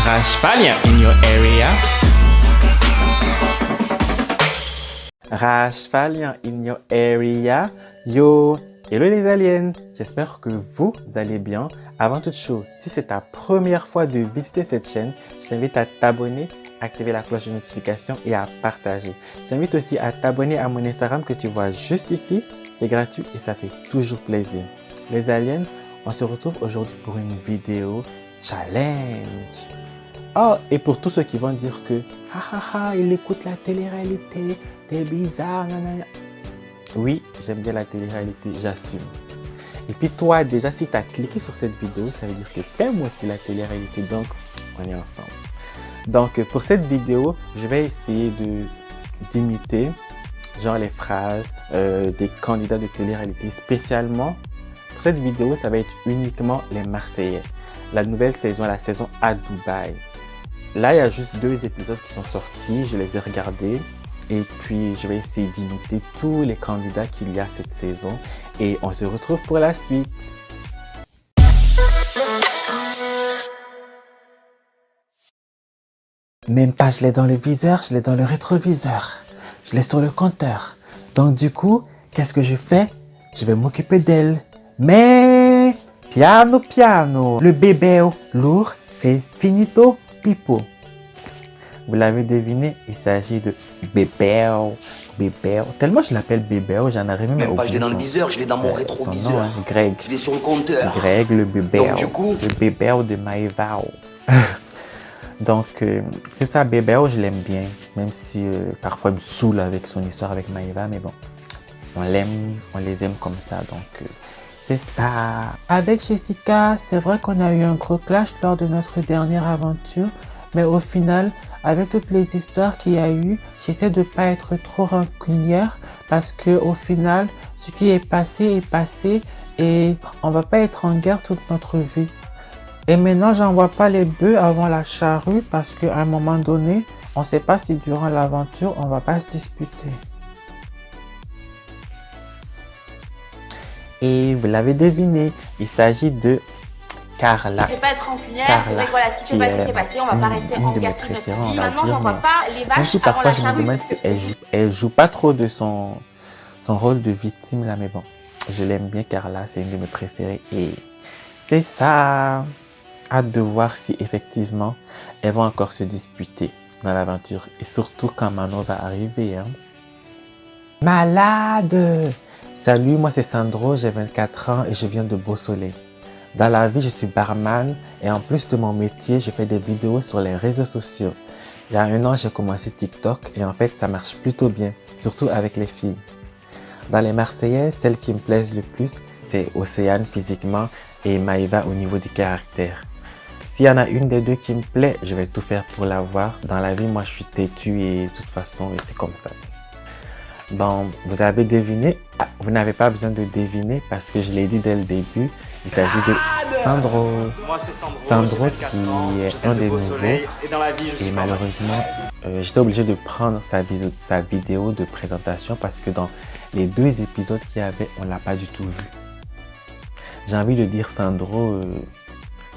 Rashfalian in your area. Rashfalian in your area. Yo, hello les aliens. J'espère que vous allez bien. Avant toute chose, si c'est ta première fois de visiter cette chaîne, je t'invite à t'abonner, activer la cloche de notification et à partager. Je t'invite aussi à t'abonner à mon Instagram que tu vois juste ici. C'est gratuit et ça fait toujours plaisir. Les aliens, on se retrouve aujourd'hui pour une vidéo challenge. Oh, et pour tous ceux qui vont dire que il écoute la télé-réalité, t'es bizarre, nanana. Oui, j'aime bien la télé-réalité, j'assume. Et puis toi, déjà, si tu as cliqué sur cette vidéo, ça veut dire que t'aimes aussi la télé-réalité, donc on est ensemble. Donc pour cette vidéo, je vais essayer d'imiter genre les phrases des candidats de télé-réalité. Spécialement, pour cette vidéo, ça va être uniquement les Marseillais. La nouvelle saison, la saison à Dubaï. Là, il y a juste 2 épisodes qui sont sortis, je les ai regardés. Et puis, je vais essayer d'imiter tous les candidats qu'il y a cette saison. Et on se retrouve pour la suite. Même pas je l'ai dans le viseur, je l'ai dans le rétroviseur. Je l'ai sur le compteur. Donc du coup, qu'est-ce que je fais? Je vais m'occuper d'elle. Mais, piano, piano. Le bébé lourd, c'est finito pipo. Vous l'avez deviné, il s'agit de bébé. Bébé. Tellement je l'appelle bébé, j'en arrive même à oublier. Je l'ai dans le viseur, je l'ai dans mon rétroviseur. Son nom, Greg. Je l'ai sur le compteur. Greg, le bébé. Donc du coup... Le bébé de Maëva. Donc, c'est ça, bébé, je l'aime bien. Même si parfois il me saoule avec son histoire avec Maëva, mais bon, on l'aime, on les aime comme ça. Donc, c'est ça. Avec Jessica, c'est vrai qu'on a eu un gros clash lors de notre dernière aventure. Mais au final, avec toutes les histoires qu'il y a eu, j'essaie de ne pas être trop rancunière parce qu'au final, ce qui est passé et on ne va pas être en guerre toute notre vie. Et maintenant, j'envoie pas les bœufs avant la charrue parce qu'à un moment donné, on ne sait pas si durant l'aventure, on ne va pas se disputer. Et vous l'avez deviné, il s'agit de Carla. Je ne vais pas être rancunière, c'est vrai que voilà, ce qui s'est passé, on va pas rester en guerre toute notre vie. Maintenant, j'envoie pas les vaches même si avant parfois la je me charrue. demande si elle joue pas trop de son rôle de victime là, mais bon, je l'aime bien Carla, c'est une de mes préférées et c'est ça. Hâte de voir si effectivement elles vont encore se disputer dans l'aventure et surtout quand Manon va arriver. Hein. Malade! Salut, moi c'est Sandro, j'ai 24 ans et je viens de Beau-Soleil. Dans la vie, je suis barman et en plus de mon métier, je fais des vidéos sur les réseaux sociaux. Il y a 1 an, j'ai commencé TikTok et en fait, ça marche plutôt bien, surtout avec les filles. Dans les Marseillais, celles qui me plaisent le plus, c'est Océane physiquement et Maëva au niveau du caractère. S'il y en a une des 2 qui me plaît, je vais tout faire pour l'avoir. Dans la vie, moi, je suis têtu et de toute façon, c'est comme ça. Bon, vous avez deviné. Vous n'avez pas besoin de deviner parce que je l'ai dit dès le début. Il s'agit de Sandro. Moi, c'est Sandro. Sandro qui est un des nouveaux. Et malheureusement, j'étais obligé de prendre sa vidéo de présentation parce que dans les 2 épisodes qu'il y avait, on ne l'a pas du tout vu. J'ai envie de dire Sandro...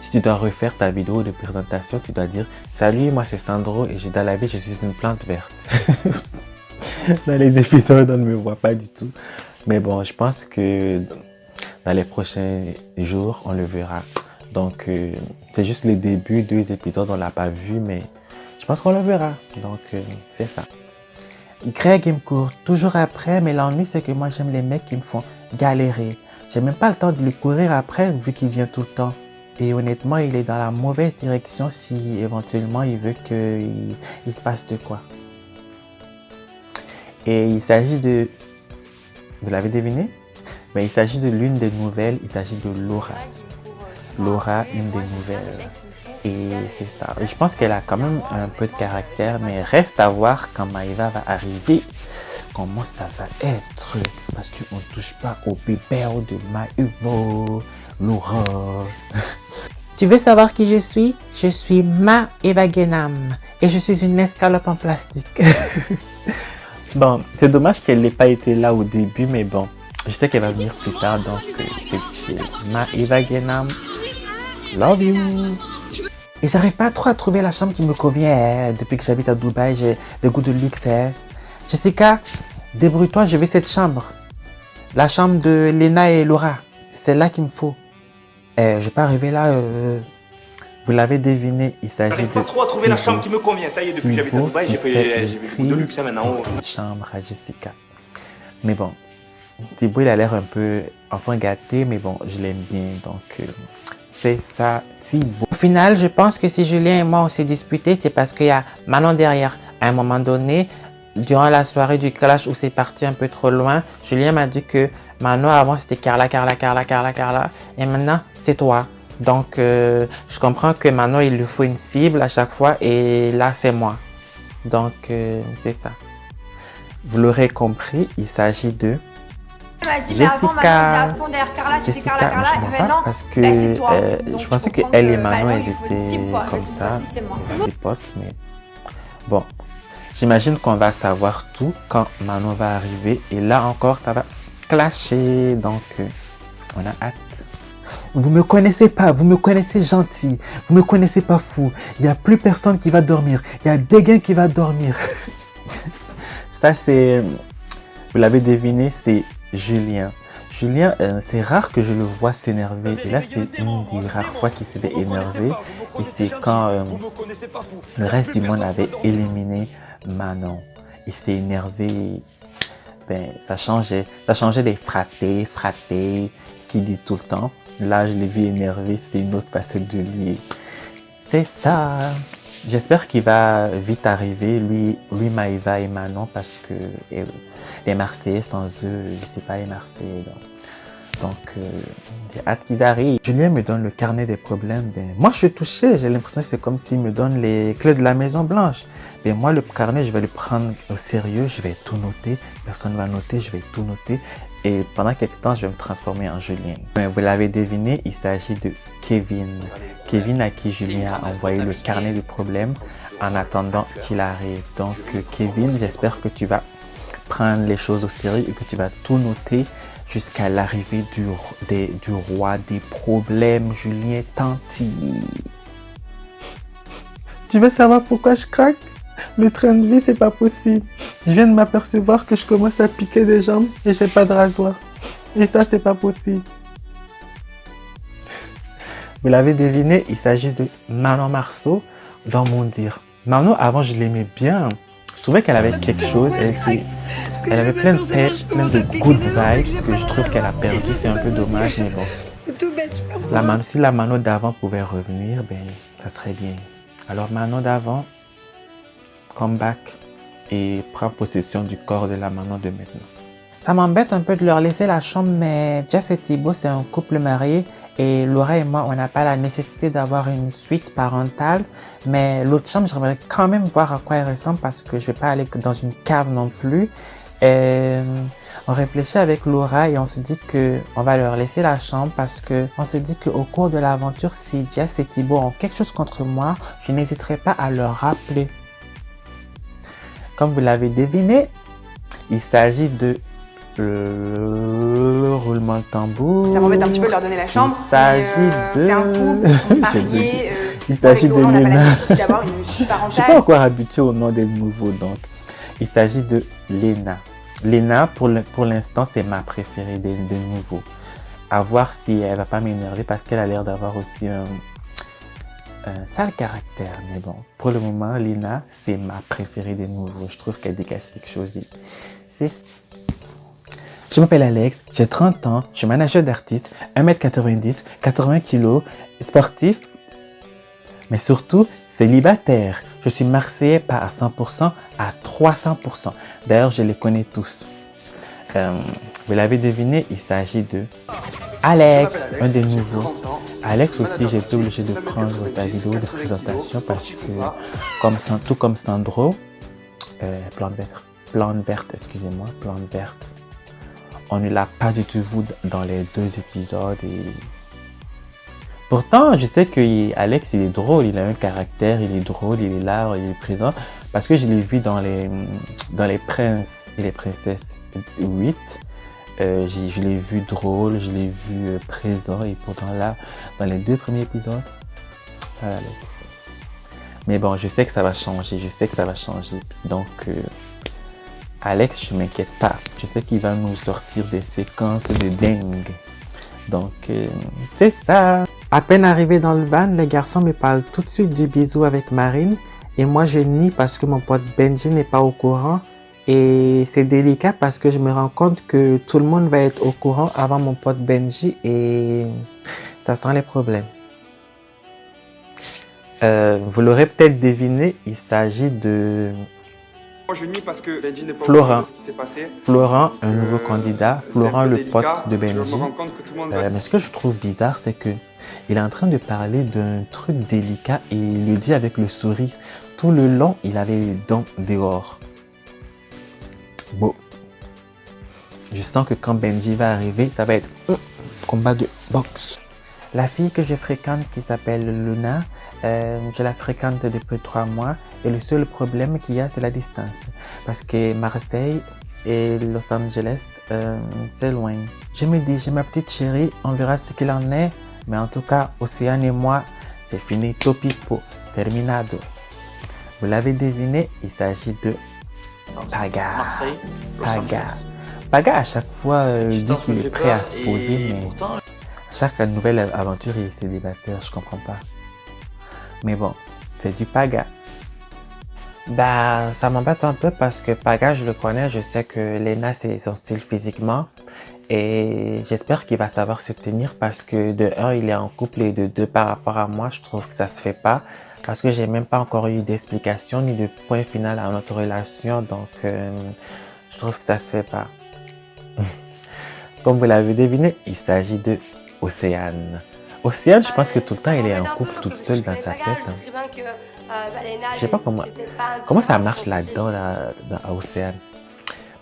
Si tu dois refaire ta vidéo de présentation, tu dois dire « Salut, moi c'est Sandro et dans la vie, je suis une plante verte. » Dans les épisodes, on ne me voit pas du tout. Mais bon, je pense que dans les prochains jours, on le verra. Donc, c'est juste le début, 2 épisodes, on ne l'a pas vu, mais je pense qu'on le verra. Donc, c'est ça. Greg, il me court toujours après, mais l'ennui, c'est que moi, j'aime les mecs qui me font galérer. J'ai même pas le temps de lui courir après, vu qu'il vient tout le temps. Et honnêtement, il est dans la mauvaise direction si éventuellement il veut qu'il se passe de quoi. Et il s'agit de... Vous l'avez deviné? Mais il s'agit de l'une des nouvelles, il s'agit de Laura. Laura, une des nouvelles. Et c'est ça. Et je pense qu'elle a quand même un peu de caractère, mais reste à voir quand Maëva va arriver. Comment ça va être? Parce qu'on ne touche pas au bébé de Maëva. Laura. Tu veux savoir qui je suis? Je suis Maëva Guénam et je suis une escalope en plastique. Bon, c'est dommage qu'elle n'ait pas été là au début, mais bon, je sais qu'elle va venir plus tard, donc c'est chill. Maëva Guénam, love you. Et j'arrive pas trop à trouver la chambre qui me convient. Depuis que j'habite à Dubaï, j'ai le goût de luxe. Jessica, débrouille-toi, je veux cette chambre. La chambre de Lena et Laura. C'est celle-là qu'il me faut. Je vais pas arriver là. Vous l'avez deviné, il s'agit de... J'arrive pas trop à trouver la chambre qui me convient. Ça y est, depuis que j'habite à Dubaï, j'ai vu le goût de luxe maintenant. Une chambre à Jessica. Mais bon, Thibaut, il a l'air un peu enfant gâté, mais bon, je l'aime bien. Donc, c'est ça, Thibaut. Au final, je pense que si Julien et moi, on s'est disputé, c'est parce qu'il y a Manon derrière. À un moment donné, durant la soirée du clash où c'est parti un peu trop loin, Julien m'a dit que Manon, avant, c'était Carla. Et maintenant, c'est toi. Donc, je comprends que Manon, il lui faut une cible à chaque fois. Et là, c'est moi. Donc, c'est ça. Vous l'aurez compris, il s'agit de Jessica. Jessica, je ne pas parce que je pensais qu'elle et Manon, elles étaient comme ça, des potes, mais bon, j'imagine qu'on va savoir tout quand Manon va arriver et là encore, ça va clasher, donc on a hâte. Vous me connaissez pas, vous me connaissez gentil, vous me connaissez pas fou, il n'y a plus personne qui va dormir, il y a Dégain qui va dormir. Ça, c'est, vous l'avez deviné, c'est Julien. Julien, c'est rare que je le vois s'énerver. Et là, c'est une des rares fois qu'il s'était énervé. Et c'est quand le reste du monde avait éliminé Manon. Il s'était énervé. Ben, ça changeait des fratés, qu'il dit tout le temps. Là, je l'ai vu énervé. C'était une autre facette de lui. C'est ça. J'espère qu'il va vite arriver, lui, Maëva et Manon, parce que les Marseillais, sans eux, je ne sais pas les Marseillais. Donc, j'ai hâte qu'ils arrivent. Julien me donne le carnet des problèmes. Ben, moi, je suis touché. J'ai l'impression que c'est comme s'il me donne les clés de la Maison Blanche. Ben, moi, le carnet, je vais le prendre au sérieux. Je vais tout noter. Personne ne va noter. Je vais tout noter. Et pendant quelques temps, je vais me transformer en Julien. Ben, vous l'avez deviné, il s'agit de Kevin. Kevin à qui Julien a envoyé le carnet de problèmes en attendant qu'il arrive. Donc, Kevin, j'espère que tu vas prendre les choses au sérieux et que tu vas tout noter jusqu'à l'arrivée du roi des problèmes, Julien Tanti. Tu veux savoir pourquoi je craque? Le train de vie, c'est pas possible. Je viens de m'apercevoir que je commence à piquer des jambes et j'ai pas de rasoir. Et ça, c'est pas possible. Vous l'avez deviné, il s'agit de Manon Marceau dans Mon Dire. Manon, avant, je l'aimais bien. Je trouvais qu'elle avait quelque chose. Elle avait plein de pêche, plein de good vibes que je trouve qu'elle a perdu. C'est un peu dommage, mais bon. Si la Manon d'avant pouvait revenir, ben, ça serait bien. Alors, Manon d'avant, come back et prend possession du corps de la Manon de maintenant. Ça m'embête un peu de leur laisser la chambre, mais Jess et Thibaut, c'est un couple marié. Et Laura et moi, on n'a pas la nécessité d'avoir une suite parentale. Mais l'autre chambre, j'aimerais quand même voir à quoi elle ressemble parce que je ne vais pas aller dans une cave non plus. On réfléchit avec Laura et on se dit qu'on va leur laisser la chambre parce qu'on se dit qu'au cours de l'aventure, si Jess et Thibaut ont quelque chose contre moi, je n'hésiterai pas à leur rappeler. Comme vous l'avez deviné, il s'agit de le roulement de tambour. Ça m'embête un petit peu de leur donner la chambre. Il s'agit de... C'est un couple marié. Il s'agit de Lena. Je ne suis pas encore habitué au nom des nouveaux, donc. Il s'agit de Lena. Lena, pour l'instant, c'est ma préférée des nouveaux. À voir si elle va pas m'énerver parce qu'elle a l'air d'avoir aussi un sale caractère. Mais bon, pour le moment, Lena, c'est ma préférée des nouveaux. Je trouve qu'elle dégage quelque chose. Je m'appelle Alex, j'ai 30 ans, je suis manager d'artiste, 1m90, 80 kg, sportif, mais surtout célibataire. Je suis marseillais pas à 100%, à 300%. D'ailleurs, je les connais tous. Vous l'avez deviné, il s'agit de Alex, un des nouveaux. Alex aussi, j'ai été obligé de prendre sa vidéo de présentation parce que, tout comme Sandro, Plante verte, excusez-moi, Plante verte, on ne l'a pas du tout vu dans les 2 épisodes. Et... Pourtant, je sais qu'Alex, il est drôle, il a un caractère, il est drôle, il est là, il est présent. Parce que je l'ai vu dans les Princes et les Princesses 8. Je l'ai vu drôle, je l'ai vu présent. Et pourtant là, dans les 2 premiers épisodes, Alex. Mais bon, je sais que ça va changer. Je sais que ça va changer. Donc, Alex, je m'inquiète pas. Je sais qu'il va nous sortir des séquences de dingue. Donc, c'est ça. À peine arrivé dans le van, les garçons me parlent tout de suite du bisou avec Marine. Et moi, je nie parce que mon pote Benji n'est pas au courant. Et c'est délicat parce que je me rends compte que tout le monde va être au courant avant mon pote Benji. Et ça sent les problèmes. Vous l'aurez peut-être deviné, il s'agit de Moi, je nie parce que Benji n'est pas Florent. au courant de ce qui s'est passé. Florent, un nouveau candidat. Florent, le délicat. pote de Je Benji. me rends compte que tout le monde va... Mais ce que je trouve bizarre, c'est que il est en train de parler d'un truc délicat et il le dit avec le sourire. Tout le long, il avait les dents dehors. Bon. Je sens que quand Benji va arriver, ça va être combat de boxe. La fille que je fréquente qui s'appelle Luna, je la fréquente depuis 3 mois et le seul problème qu'il y a, c'est la distance. Parce que Marseille et Los Angeles, c'est loin. Je me dis, j'ai ma petite chérie, on verra ce qu'il en est. Mais en tout cas, Océane et moi, c'est fini, topipo, terminado. Vous l'avez deviné, il s'agit de Paga. Marseille, Paga. Paga, à chaque fois, dit qu'il est prêt à se poser, mais pourtant, chaque nouvelle aventure, il est célibataire, je comprends pas. Mais bon, c'est du Paga. Bah, ça m'embête un peu parce que Paga, je le connais, je sais que Lena, c'est son style physiquement. Et j'espère qu'il va savoir se tenir parce que de 1, il est en couple et de 2, par rapport à moi, je trouve que ça se fait pas. Parce que j'ai même pas encore eu d'explication ni de point final à notre relation. Donc, je trouve que ça se fait pas. Comme vous l'avez deviné, il s'agit de Océane. Océane, je pense que tout le temps, elle est en couple toute seule dans sa tête. Je sais pas comment ça marche là-dedans, à Océane.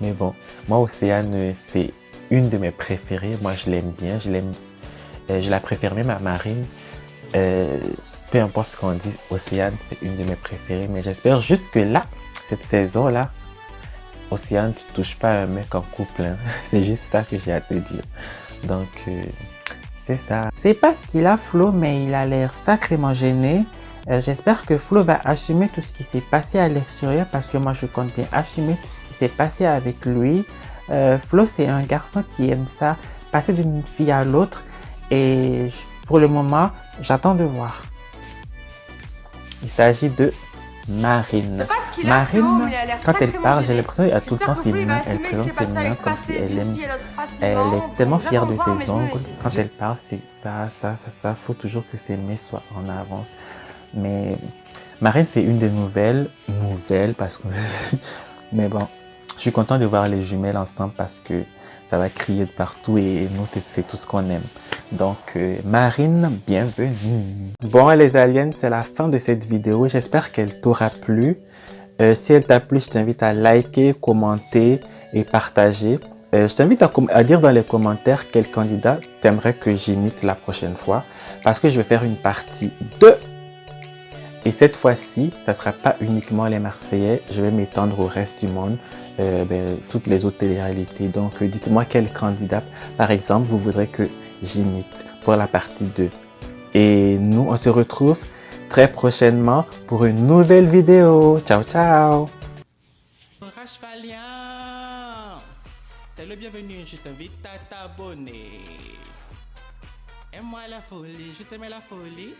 Mais bon, moi, Océane, c'est une de mes préférées. Moi, je l'aime bien. Je la préfère même à Marine. Peu importe ce qu'on dit, Océane, c'est une de mes préférées. Mais j'espère juste que là, cette saison-là, Océane, tu touches pas un mec en couple. Hein. C'est juste ça que j'ai à te dire. Donc, c'est ça. C'est pas ce qu'il a, Flo, mais il a l'air sacrément gêné. J'espère que Flo va assumer tout ce qui s'est passé à l'extérieur parce que moi, je compte bien assumer tout ce qui s'est passé avec lui. Flo, c'est un garçon qui aime ça, passer d'une fille à l'autre. Et pour le moment, j'attends de voir. Il s'agit de Marine. Marine, quand elle parle, j'ai l'impression qu'elle a tout le temps ses mains. Elle présente ses mains comme si elle aime. Elle est tellement fière de ses ongles. Quand elle parle, c'est ça. Faut toujours que ses mains soient en avance. Mais Marine, c'est une des nouvelles parce que. Mais bon, je suis content de voir les jumelles ensemble parce que ça va crier de partout et nous, c'est tout ce qu'on aime. Donc, Marine, bienvenue. Bon, les aliens, c'est la fin de cette vidéo. J'espère qu'elle t'aura plu. Si elle t'a plu, je t'invite à liker, commenter et partager. Je t'invite à dire dans les commentaires quel candidat t'aimerais que j'imite la prochaine fois. Parce que je vais faire une partie 2. Et cette fois-ci, ça ne sera pas uniquement les Marseillais. Je vais m'étendre au reste du monde. Toutes les autres télé-réalités. Donc, dites-moi quel candidat, par exemple, vous voudrez que j'imite pour la partie 2. Et nous, on se retrouve très prochainement pour une nouvelle vidéo. Ciao, ciao! T'es le bienvenu, je t'invite à t'abonner. Aime-moi la folie, je t'aime la folie.